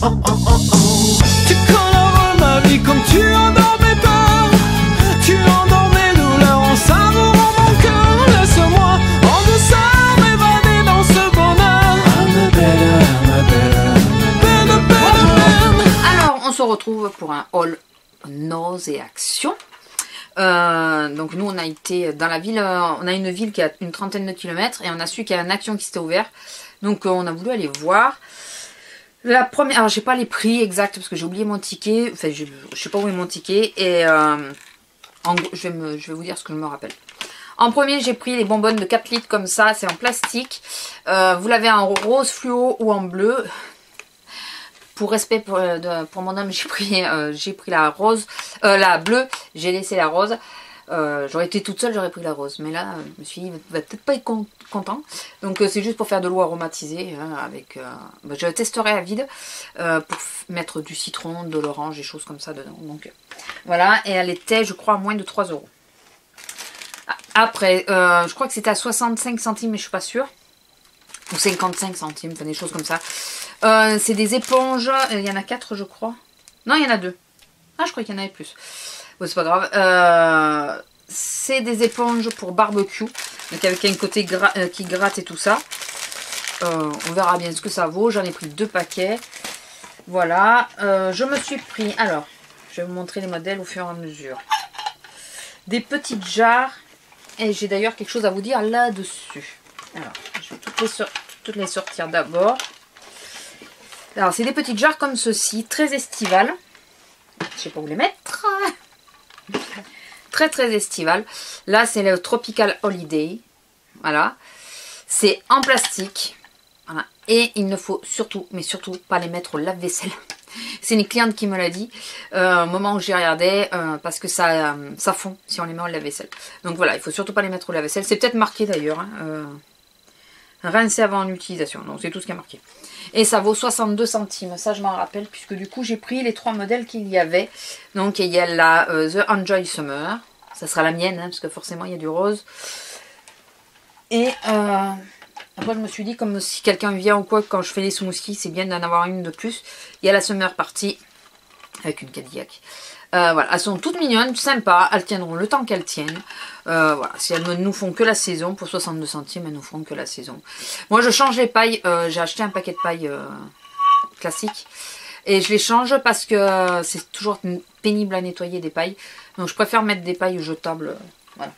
Tu colores ma vie comme tu endormais pas. Tu endors mes douleurs en savourant mon cœur. Laisse-moi en douceur m'évader dans ce bonheur. I'm a better. Alors, on se retrouve pour un haul nauséaction. Donc nous on a été dans la ville, on a une ville qui a une trentaine de kilomètres et on a su qu'il y a un Action qui s'était ouvert. Donc on a voulu aller voir. La première, alors j'ai pas les prix exacts parce que j'ai oublié mon ticket. Enfin je sais pas où est mon ticket. Et en gros, je vais vous dire ce que je me rappelle. En premier j'ai pris les bonbonnes de 4 litres comme ça, c'est en plastique. Vous l'avez en rose fluo ou en bleu. Pour respect pour mon homme, j'ai pris la rose, la bleue, j'ai laissé la rose. J'aurais été toute seule, j'aurais pris la rose. Mais là, je me suis dit, il va peut-être pas être content. Donc c'est juste pour faire de l'eau aromatisée. Hein, avec, je testerai à vide pour mettre du citron, de l'orange, des choses comme ça dedans. Donc voilà, et elle était, je crois, à moins de 3 €. Après, je crois que c'était à 65 centimes, mais je suis pas sûre. Ou 55 centimes, enfin des choses comme ça. C'est des éponges, il y en a 4 je crois. Non, il y en a 2. Ah, je crois qu'il y en avait plus. Bon, c'est pas grave. C'est des éponges pour barbecue. Donc avec un côté qui gratte et tout ça. On verra bien ce que ça vaut. J'en ai pris 2 paquets. Voilà. Je me suis pris, alors, je vais vous montrer les modèles au fur et à mesure. Des petites jarres. Et j'ai d'ailleurs quelque chose à vous dire là-dessus. Alors, je vais toutes les sortir d'abord. Alors, c'est des petites jarres comme ceci, très estivales. Je sais pas où les mettre. Très, très estivales. Là, c'est le Tropical Holiday. Voilà. C'est en plastique. Voilà. Et il ne faut surtout, mais surtout, pas les mettre au lave-vaisselle. C'est une cliente qui me l'a dit au moment où j'y regardais, parce que ça fond si on les met au lave-vaisselle. Donc voilà, il faut surtout pas les mettre au lave-vaisselle. C'est peut-être marqué d'ailleurs. Hein, rincer avant l'utilisation. Donc c'est tout ce qui est marqué. Et ça vaut 62 centimes. Ça je m'en rappelle puisque du coup j'ai pris les 3 modèles qu'il y avait. Donc il y a la The Enjoy Summer. Ça sera la mienne hein, parce que forcément il y a du rose. Et après je me suis dit comme si quelqu'un vient ou quoi quand je fais des smoothies c'est bien d'en avoir une de plus. Il y a la Summer Party avec une Cadillac. Voilà, elles sont toutes mignonnes, sympas, elles tiendront le temps qu'elles tiennent. Voilà, si elles ne nous font que la saison, pour 62 centimes, elles nous feront que la saison. Moi, je change les pailles, j'ai acheté un paquet de pailles classiques. Et je les change parce que c'est toujours pénible à nettoyer des pailles. Donc, je préfère mettre des pailles jetables. Voilà.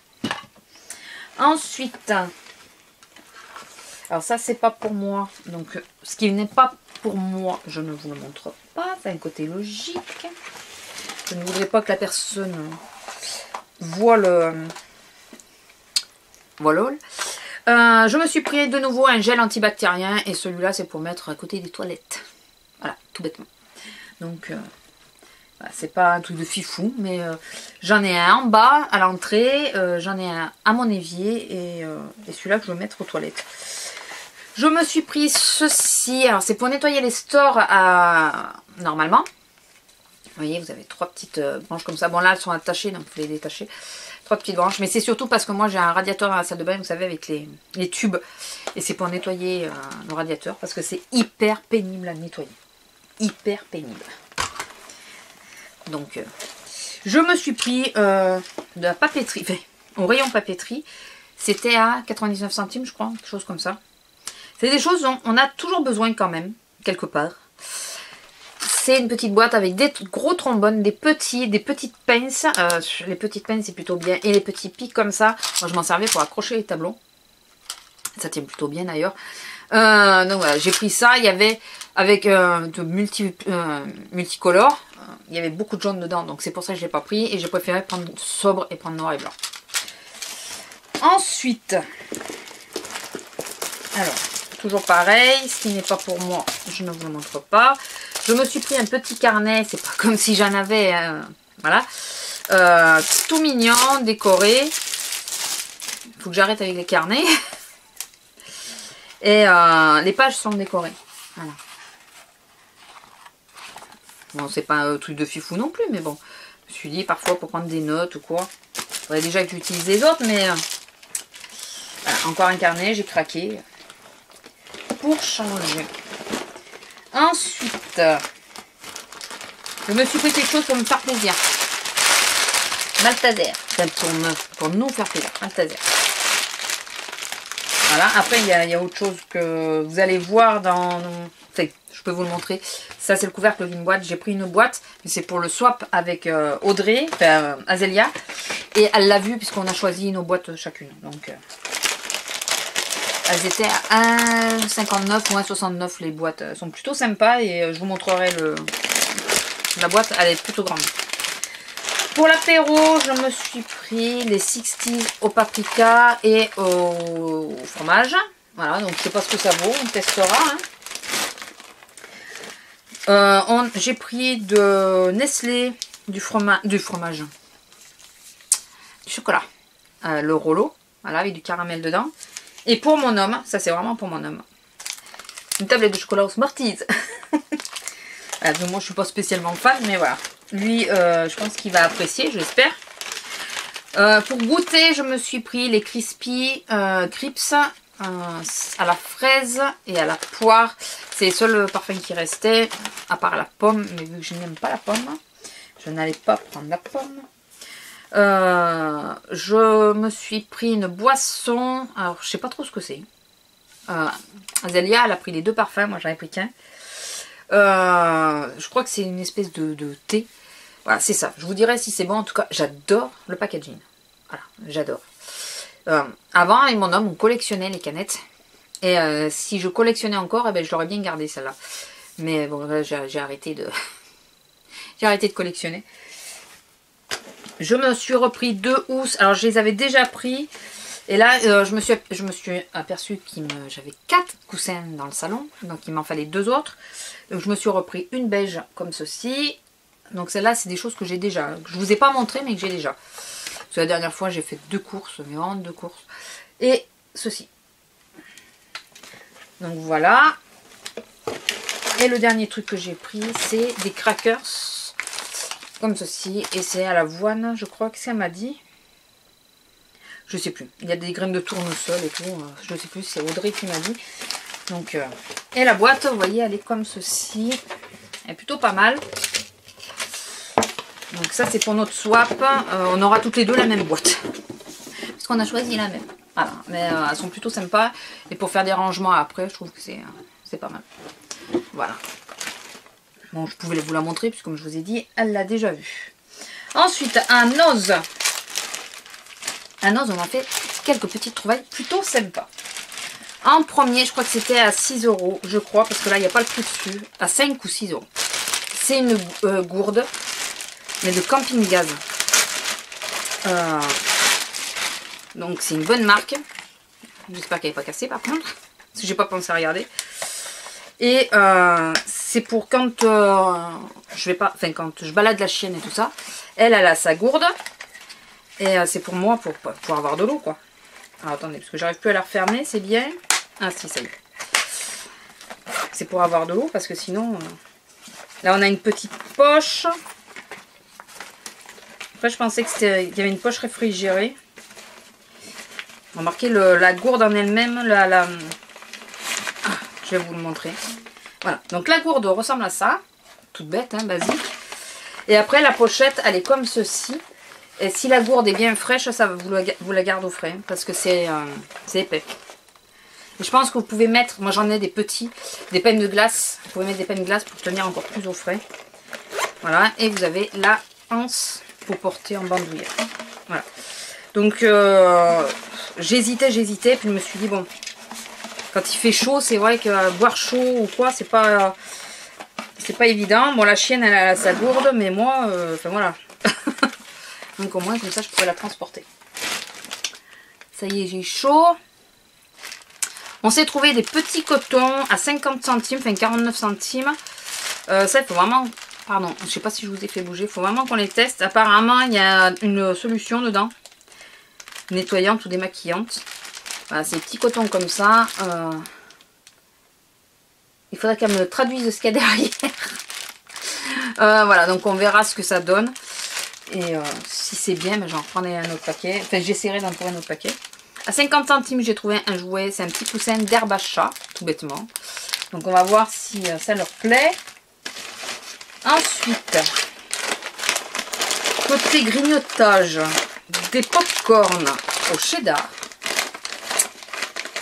Ensuite, alors ça, c'est pas pour moi. Donc, ce qui n'est pas pour moi, je ne vous le montre pas. C'est un côté logique. Je ne voudrais pas que la personne voit le... Voilà. Je me suis pris de nouveau un gel antibactérien. Et celui-là, c'est pour mettre à côté des toilettes. Voilà, tout bêtement. Donc, voilà, c'est pas un truc de fifou. Mais j'en ai un en bas, à l'entrée. J'en ai un à mon évier. Et celui-là que je vais mettre aux toilettes. Je me suis pris ceci. Alors, c'est pour nettoyer les stores normalement. Vous voyez, vous avez 3 petites branches comme ça. Bon, là, elles sont attachées, donc vous les détacher. 3 petites branches. Mais c'est surtout parce que moi, j'ai un radiateur dans la salle de bain, vous savez, avec les tubes. Et c'est pour nettoyer le radiateur. Parce que c'est hyper pénible à nettoyer. Hyper pénible. Donc, je me suis pris de la papeterie. Enfin, au rayon papeterie. C'était à 99 centimes, je crois. Quelque chose comme ça. C'est des choses dont on a toujours besoin quand même, quelque part. C'est une petite boîte avec des gros trombones, des petites pinces. Les petites pinces, c'est plutôt bien. Et les petits pics comme ça. Moi, je m'en servais pour accrocher les tableaux. Ça tient plutôt bien d'ailleurs. Donc voilà, j'ai pris ça. Il y avait avec de multicolores. Il y avait beaucoup de jaune dedans. Donc c'est pour ça que je ne l'ai pas pris. Et j'ai préféré prendre sobre et prendre noir et blanc. Ensuite, alors, toujours pareil. Ce qui n'est pas pour moi, je ne vous le montre pas. Je me suis pris un petit carnet, c'est pas comme si j'en avais, voilà, tout mignon, décoré. Il faut que j'arrête avec les carnets. Et les pages sont décorées. Voilà. Bon, c'est pas un truc de fifou non plus, mais bon, je me suis dit parfois pour prendre des notes ou quoi. Il faudrait déjà que j'utilise les autres, mais voilà, encore un carnet, j'ai craqué pour changer. Ensuite, Je me suis pris quelque chose pour me faire plaisir. Maltaser. Pour nous faire plaisir. Maltaser. Voilà. Après, il y a autre chose que vous allez voir dans... Enfin, je peux vous le montrer. Ça, c'est le couvercle d'une boîte. J'ai pris une boîte. Mais c'est pour le swap avec Audrey, enfin Azélia. Et elle l'a vu puisqu'on a choisi nos boîtes chacune. Donc, elles étaient à 1,59 ou 1,69 les boîtes. Elles sont plutôt sympas et je vous montrerai la boîte. Elle est plutôt grande. Pour l'apéro, je me suis pris les 60s au paprika et au fromage. Voilà, donc je sais pas ce que ça vaut, on testera. Hein. J'ai pris de Nestlé du fromage, du chocolat, le Rollo, voilà, avec du caramel dedans. Et pour mon homme, ça c'est vraiment pour mon homme, une tablette de chocolat aux Smarties. Donc moi je suis pas spécialement fan, mais voilà. Lui, je pense qu'il va apprécier, j'espère. Pour goûter, je me suis pris les Crispy Crips à la fraise et à la poire. C'est les seuls parfums qui restaient, à part la pomme. Mais vu que je n'aime pas la pomme, je n'allais pas prendre la pomme. Je me suis pris une boisson. Alors, je sais pas trop ce que c'est. Azélia, elle a pris les 2 parfums. Moi, j'en ai pris qu'un. Je crois que c'est une espèce de thé. Voilà, c'est ça. Je vous dirai si c'est bon. En tout cas, j'adore le packaging. Voilà, j'adore. Avant, avec mon homme, on collectionnait les canettes. Et si je collectionnais encore, eh ben, je l'aurais bien gardé celle-là. Mais bon, là, j'ai arrêté de... j'ai arrêté de collectionner. Je me suis repris 2 housses. Alors, je les avais déjà pris. Et là, je me suis aperçue que j'avais 4 coussins dans le salon. Donc, il m'en fallait 2 autres. Donc, je me suis repris une beige comme ceci. Donc, celle-là, c'est des choses que j'ai déjà. Que je ne vous ai pas montré, mais que j'ai déjà. Parce que la dernière fois, j'ai fait 2 courses. Mais vraiment 2 courses. Et ceci. Donc, voilà. Et le dernier truc que j'ai pris, c'est des crackers. Comme ceci. Et c'est à l'avoine, je crois que ça m'a dit. Je sais plus. Il y a des graines de tournesol et tout. Je sais plus, c'est Audrey qui m'a dit. Donc, et la boîte, vous voyez, elle est comme ceci. Elle est plutôt pas mal. Donc ça, c'est pour notre swap. On aura toutes les deux la même boîte. Parce qu'on a choisi la même. Voilà. Mais elles sont plutôt sympas. Et pour faire des rangements après, je trouve que c'est pas mal. Voilà. Bon, je pouvais vous la montrer, puisque comme je vous ai dit, elle l'a déjà vue. Ensuite, un Noz. Un Noz, on a fait quelques petites trouvailles plutôt sympas. En premier, je crois que c'était à 6 €, je crois, parce que là, il n'y a pas le prix dessus. À 5 ou 6 €. C'est une gourde, mais de camping gaz. Donc, c'est une bonne marque. J'espère qu'elle n'est pas cassée, par contre. Parce que j'ai pas pensé à regarder. Et c'est pour quand quand je balade la chienne et tout ça. Elle a sa gourde. Et c'est pour moi, pour avoir de l'eau, quoi. Alors, attendez, parce que j'arrive plus à la refermer, c'est bien. Ah, si, ça y est. C'est pour avoir de l'eau, parce que sinon... Là, on a une petite poche. Après, je pensais qu'il y avait une poche réfrigérée. Remarquez la gourde en elle-même, je vais vous le montrer. Voilà, donc la gourde ressemble à ça. Toute bête, hein, basique. Et après, la pochette, elle est comme ceci. Et si la gourde est bien fraîche, ça vous la garde au frais. Hein, parce que c'est épais. Et je pense que vous pouvez mettre, moi j'en ai des petits, des peines de glace. Vous pouvez mettre des peines de glace pour tenir encore plus au frais. Voilà, et vous avez la anse pour porter en bandoulière. Voilà. Donc, j'hésitais, puis je me suis dit, bon... Quand il fait chaud, c'est vrai que boire chaud ou quoi, c'est pas évident. Bon, la chienne, elle a sa gourde, mais moi, enfin voilà. Donc au moins, comme ça, je pourrais la transporter. Ça y est, j'ai chaud. On s'est trouvé des petits cotons à 50 centimes, enfin 49 centimes. Ça, il faut vraiment... Pardon, je sais pas si je vous ai fait bouger. Il faut vraiment qu'on les teste. Apparemment, il y a une solution dedans. Nettoyante ou démaquillante. Voilà, ces petits cotons comme ça. Il faudrait qu'elle me traduise ce qu'il y a derrière. Voilà, donc on verra ce que ça donne. Et si c'est bien, ben, j'en prendrai un autre paquet. Enfin, j'essaierai d'en trouver un autre paquet. À 50 centimes, j'ai trouvé un jouet. C'est un petit coussin d'herbe à chat, tout bêtement. Donc on va voir si ça leur plaît. Ensuite, Côté grignotage, des pop-corn au cheddar,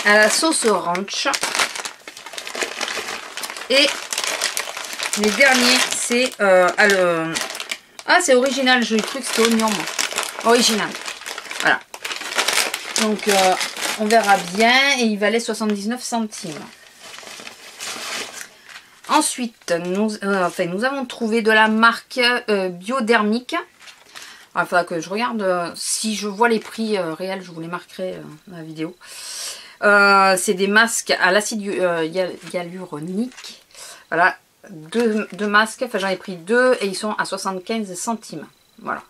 à la sauce ranch. Et les derniers, c'est c'est original, j'ai cru que c'était oignon. Original. Voilà. Donc on verra bien. Et il valait 79 centimes. Ensuite, nous avons trouvé de la marque Biodermique. Enfin, que je regarde, si je vois les prix réels, je vous les marquerai dans la vidéo. C'est des masques à l'acide hyaluronique. Voilà, deux masques. Enfin, j'en ai pris 2 et ils sont à 75 centimes. Voilà.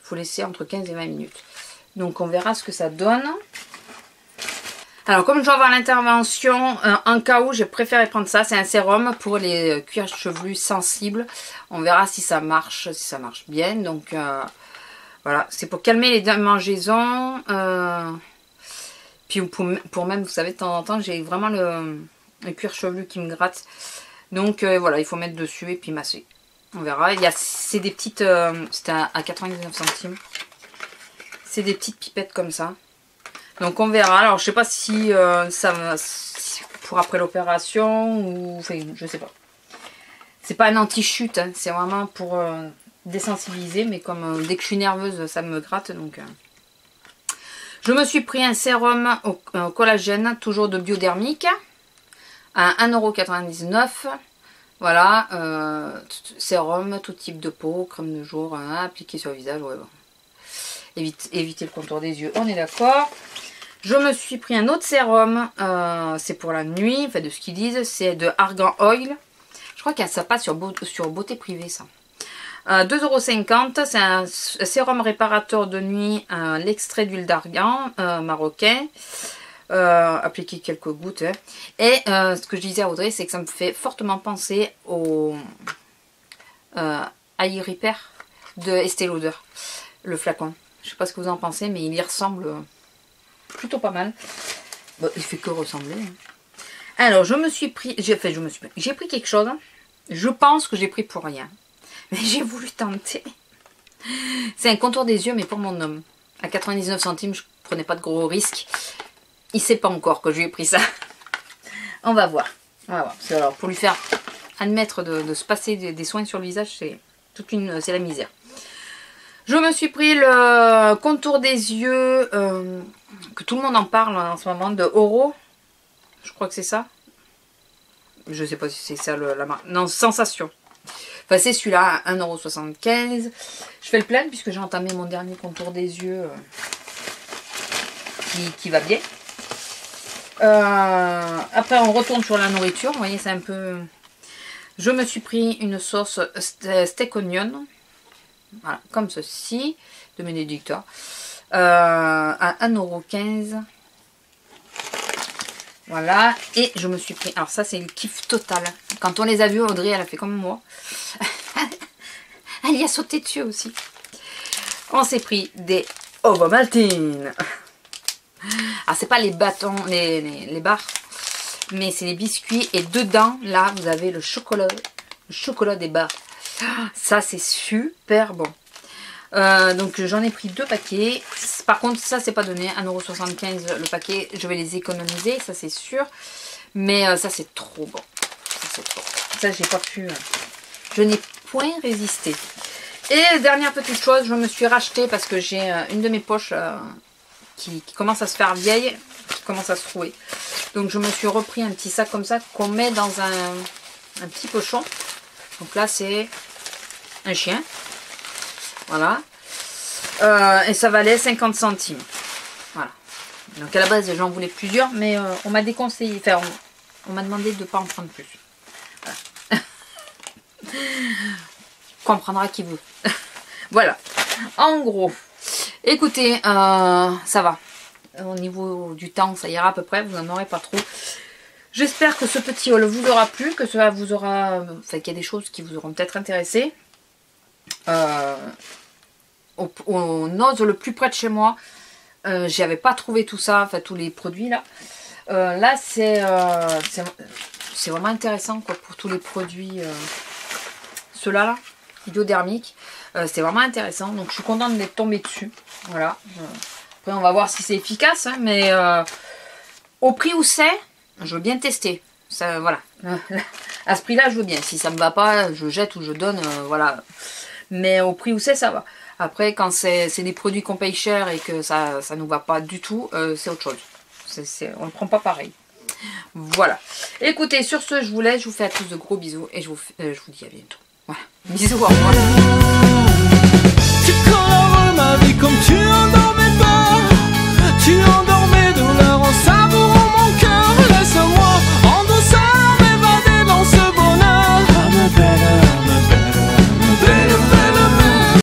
Il faut laisser entre 15 et 20 minutes. Donc, on verra ce que ça donne. Alors, comme je dois avoir l'intervention, en cas où, j'ai préféré prendre ça. C'est un sérum pour les cuirs chevelus sensibles. On verra si ça marche bien. Donc, voilà. C'est pour calmer les démangeaisons. Puis pour même, vous savez, de temps en temps, j'ai vraiment le cuir chevelu qui me gratte. Donc, voilà, il faut mettre dessus et puis masser. On verra. C'est des petites... C'était à 99 centimes. C'est des petites pipettes comme ça. Donc on verra. Alors je sais pas si ça va pour après l'opération ou... Enfin, je sais pas. C'est pas un anti-chute, hein, c'est vraiment pour désensibiliser. Mais comme dès que je suis nerveuse, ça me gratte. Donc je me suis pris un sérum au collagène, toujours de Biodermique, à 1,99 €. Voilà, sérum, tout type de peau, crème de jour, appliqué sur le visage. Ouais, bon. Éviter le contour des yeux, on est d'accord. Je me suis pris un autre sérum, c'est pour la nuit, enfin de ce qu'ils disent, c'est de Argan Oil. Je crois que ça passe sur Beauté Privée ça. 2,50 €, c'est un sérum réparateur de nuit, l'extrait d'huile d'argan marocain, appliqué quelques gouttes. Hein. Et ce que je disais à Audrey, c'est que ça me fait fortement penser au Eye Repair de Estée Lauder, le flacon. Je sais pas ce que vous en pensez, mais il y ressemble plutôt pas mal. Bon, il fait que ressembler. Hein. Alors, j'ai pris quelque chose. Hein. Je pense que j'ai pris pour rien. Mais j'ai voulu tenter. C'est un contour des yeux, mais pour mon homme. À 99 centimes, je prenais pas de gros risques. Il sait pas encore que je lui ai pris ça. On va voir. Alors, pour lui faire admettre de se passer des soins sur le visage, c'est la misère. Je me suis pris le contour des yeux, que tout le monde en parle en ce moment, de Oro. Je crois que c'est ça. Je sais pas si c'est ça la marque. Non, Sensation. Enfin, c'est celui-là, à 1,75 €. Je fais le plein puisque j'ai entamé mon dernier contour des yeux qui va bien. Après, on retourne sur la nourriture. Vous voyez, c'est un peu... Je me suis pris une sauce steak onion. Voilà, comme ceci, de Benedicta, à 1,15 €. Voilà, et je me suis pris, alors ça c'est le kiff total. Quand on les a vus, Audrey, elle a fait comme moi. Elle y a sauté dessus aussi. On s'est pris des Ovomaltine. Alors c'est pas les bâtons, les barres, mais c'est les biscuits. Et dedans, là, vous avez le chocolat des barres. Ça c'est super bon. Donc j'en ai pris 2 paquets. Par contre ça c'est pas donné, 1,75 € le paquet. Je vais les économiser, ça c'est sûr. Mais ça c'est trop bon. Ça j'ai pas pu. Je n'ai point résisté. Et dernière petite chose, je me suis racheté parce que j'ai une de mes poches qui commence à se faire vieille, qui commence à se trouer. Donc je me suis repris un petit sac comme ça qu'on met dans un petit pochon. Donc là c'est un chien. Voilà. Et ça valait 50 centimes. Voilà. Donc à la base j'en voulais plusieurs, mais on m'a déconseillé. Enfin, on m'a demandé de ne pas en prendre plus. Voilà. Comprendra qui veut. Voilà. En gros. Écoutez, ça va. Au niveau du temps, ça ira à peu près. Vous n'en aurez pas trop. J'espère que ce petit haul vous aura plu, que cela vous aura... Enfin, qu'il y a des choses qui vous auront peut-être intéressé. On ose le plus près de chez moi. J'avais pas trouvé tout ça, enfin tous les produits là. Là c'est vraiment intéressant quoi pour tous les produits. Ceux-là là, biodermique. C'était vraiment intéressant. Donc je suis contente d'être tombée dessus. Voilà. Après on va voir si c'est efficace. Hein, mais au prix où c'est, je veux bien tester. Ça, voilà. À ce prix-là, je veux bien. Si ça me va pas, je jette ou je donne. Voilà. Mais au prix où c'est, ça va. Après, quand c'est des produits qu'on paye cher et que ça nous va pas du tout, c'est autre chose. On ne prend pas pareil. Voilà. Écoutez, sur ce, je vous laisse. Je vous fais à tous de gros bisous et je vous dis à bientôt. Voilà. Bisous, au revoir.